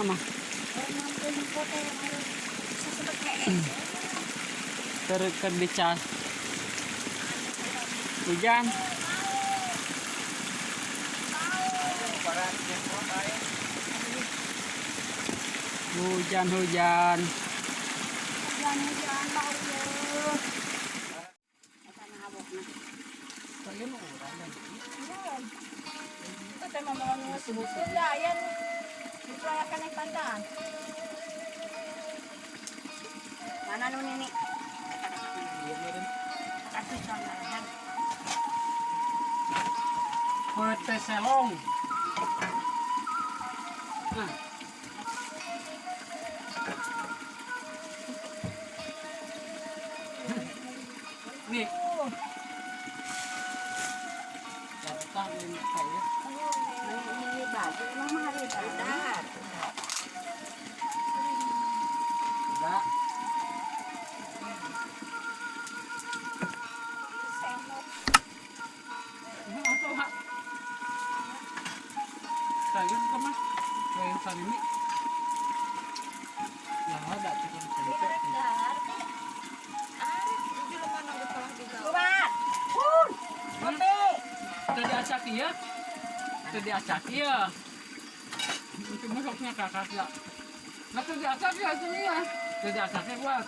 nama. Terbecas. Hujan. Hujan. Mana nun ini? Kue selong. Nah. Nih. Datang ini kayak. Ini baju mama hari dadar. Enggak. Sayang kemana? Sayang salimi. Lah ada cukup sedikit. Buat. Pun. Kopi. Tadi acak ya. Itu masuknya kakak ya. Nah tadi acak ya itu ya. Tadi acaknya buat.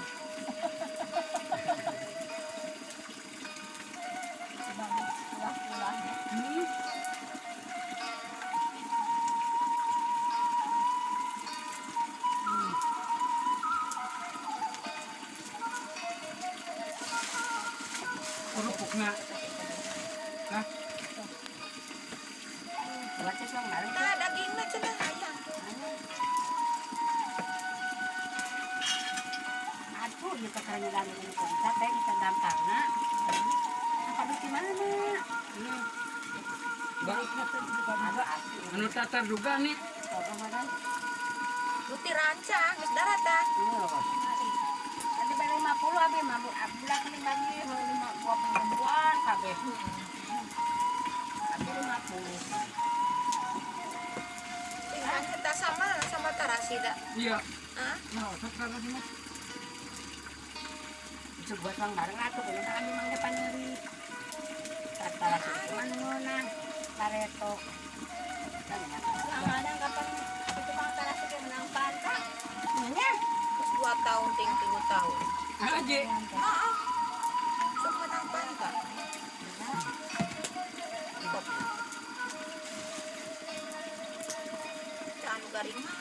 Kerupuknya. Nah. Nah, dagingnya cenah ayam. Aduh, kita kerja dari ini kontak, kita gampang nak. Apa di mana? Anu tatar juga nih. Putih rancang, geus daratan. Tadi beli 50 abi mabuk bulan ini bagi 20 ribuan kabeh. Tapi 50. Tinggal kita sama tarasi dah. Iya. Hah? Nah, sekarang ini mah. Buat bang bareng atuh bener kan memang depan nyeri. Tarasi mana Pareto. Kadang kapan itu bang tarasi ke menang panca. Nya. Terus 2 tahun ting 3 tahun. Aja. Heeh. Sok menang panca. Anu garing mah.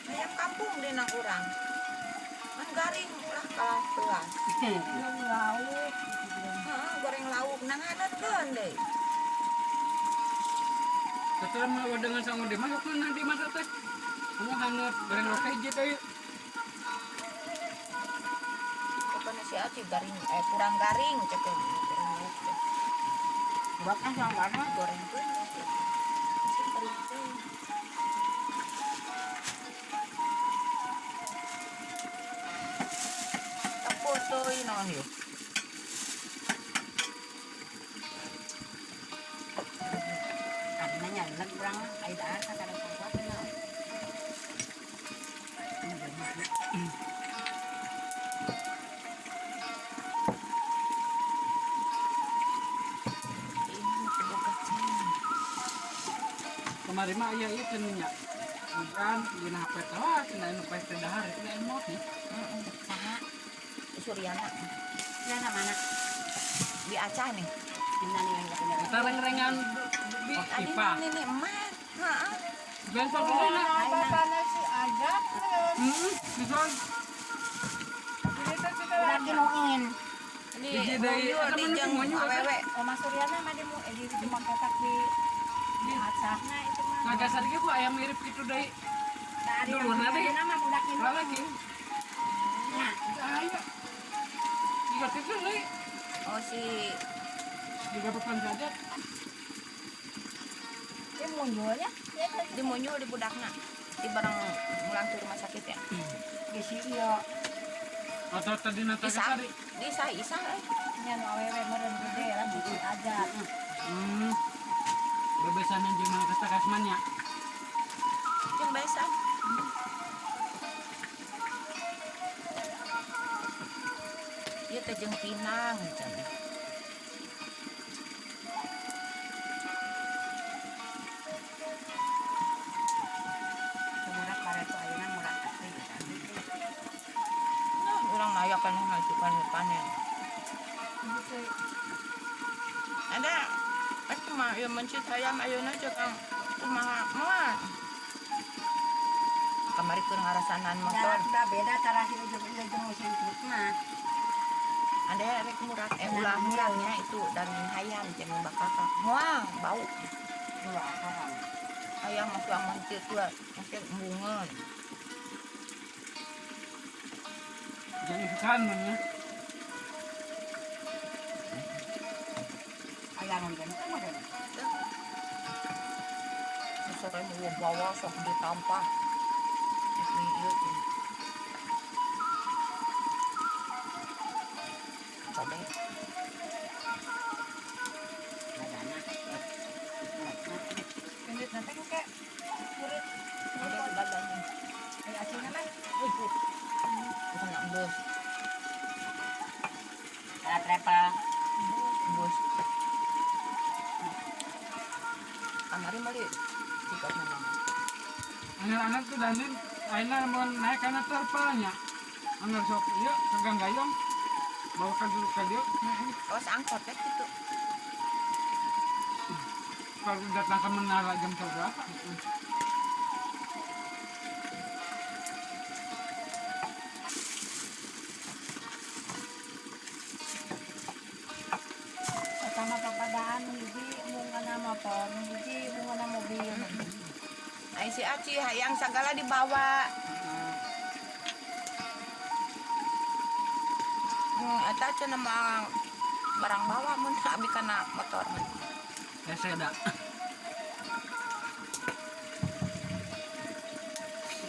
Ayam kampung deh nang urang. Kan garing lah kalah tuas. Lauk. Heeh, goreng lauk nang hanetkeun deui. Setelah mau dengan sama dia masuk nanti masak teh. Kamu hangat goreng lokal aja teh. Pokoknya si Aci garing kurang garing cek goreng lauk teh. Bahkan sama mana? Goreng pun. Foto ini yuk. Karena nyalek kurang air ada kuat na. Kemarin mah iya cenanya. Bukan di HP tawa cenah anu peste dahar itu emot nih. Saha? Suryana. Suryana mana? Di Aceh nih. Dimana nih yang punya? Kita reng-rengan di IPA. Ini emak. Heeh. Bentar dulu Bapaknya si Ajat. bisa. Udah kinuin. Di jeung awewe. Oma Suryana mah di cuma ketak di Aceh. Nah itu mah. Kagak sadiki ku aya mirip kitu deui. Dulu nanti nama budak kinuin. lagi. Nah, Ayo. Jika kitu deui. oh si Juga papan saja. dia munculnya di muncul di budakna di barang mulang ke rumah sakit ya di sini ya Atau tadi nata Isa tadi. Isa yang awewe meren gede lah bukit aja Bebesanan jeung mana kata kasmannya. yang biasa teh jeung pinang cenah. Murah pareto ayeuna murah asli asli. Nah, urang mah aya kan ngajukan panen. Ada aku mah ya mencit hayam ayeuna jeung kumaha moal. Kamari keur ngarasanan motor. Jalan udah beda cara si ujung musim truk mah. Ada rek murah ulah-ulahnya itu daging hayam jeung bakaka. Moal bau. Dua akang. Hayam masuk mencit tuh masih bungeun. Jangan ikan mana. Ayangan kan itu mah. Sore mau bawa sok ditampah. Ini ieu. Coba. Badana. Ini nanti kayak kurit. Ada di badannya. Kayak asinnya mah. Bukan nak bus. Ada travel. Bus. Kamari mali. Tiket mana? Anak-anak tuh danin, aina mau naik karena terpalanya. Anggar sok iya, pegang gayung, bawa ke dia. Awas angkot ya gitu. Kalau datang ke menara jam berapa? Pertama kepadaan hiji mungana motor, hiji mungana mobil. Ai si Aci hayang segala dibawa. Eta cenah mah barang bawa mun abi kana motor. Saya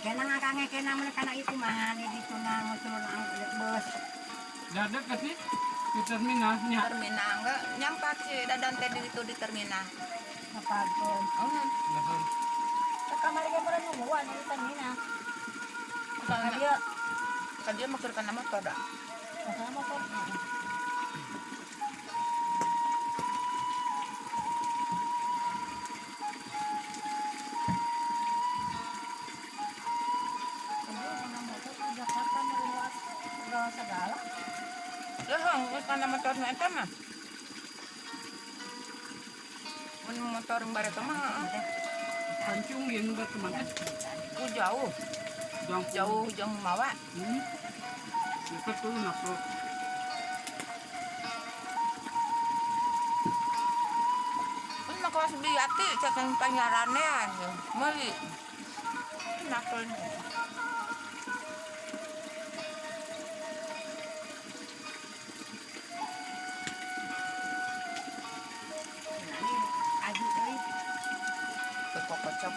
Kena ngakange kena mun kana itu mah di ditunang musul bus. Dadak ke sih di terminalnya. Terminal enggak nyampak sih dadan teh di terminal. Ngapalkeun. Betul. Kamari ge pernah nungguan di terminal. Karena dia Kan dia mau kana motor dah. masalah motor. Segala. Leuhung geus kana motorna eta mah. Mun motor bareta mah Pancung dia nunggu teman. jauh. Jauh jeung mawa. Dekat tuh nafsu. Mun mah kelas biati cakan panyarannya meuli. Nakul. Aju euy. Kocok.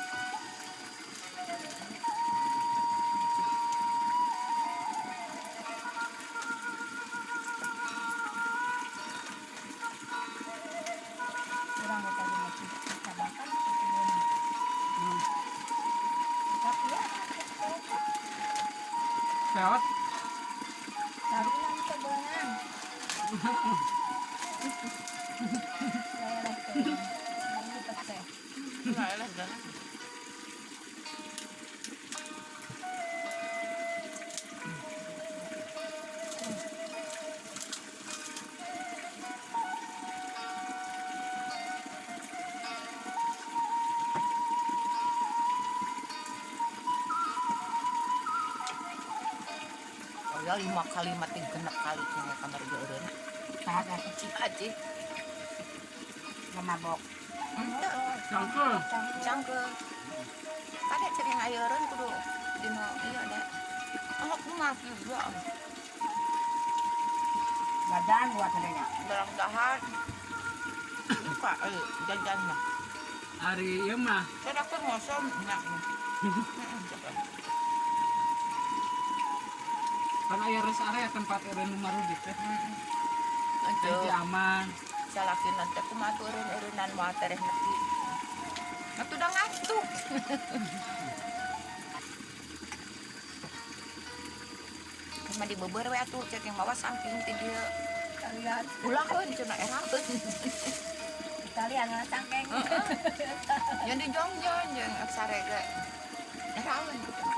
Kurang tadi masih cabakan sebelum. Tapi ya, Lewat. sarulan sebenarnya. Saya rasa lagi pete. Nah, elah dah. Ya 5 kali mati genep kali cenah kamar geureun. Sahaja Aji. mabok. Henteu. Cangkel. Cangkeul. Kade cering ayeureun kudu dina ieu da. Oh, kumaha juga. Badan buat adanya. Barang dahar. Buka jajan mah. Hari ieu mah Saya keur ngosom nya. kan aya rest area tempat eureun nu marudi teh. Jadi Aduh, aman. salakin nanti kumaha tuh eureun-eureunnan moal tereh nepi. Atuh udah ngantuk. mah di beber we atuh cek yang bawa samping ti dieu. Kalian, Ulaheun cenah eraheun. kalian nggak sangkeng. Yang di jongjon jeung aksare ge. Eraheun gitu.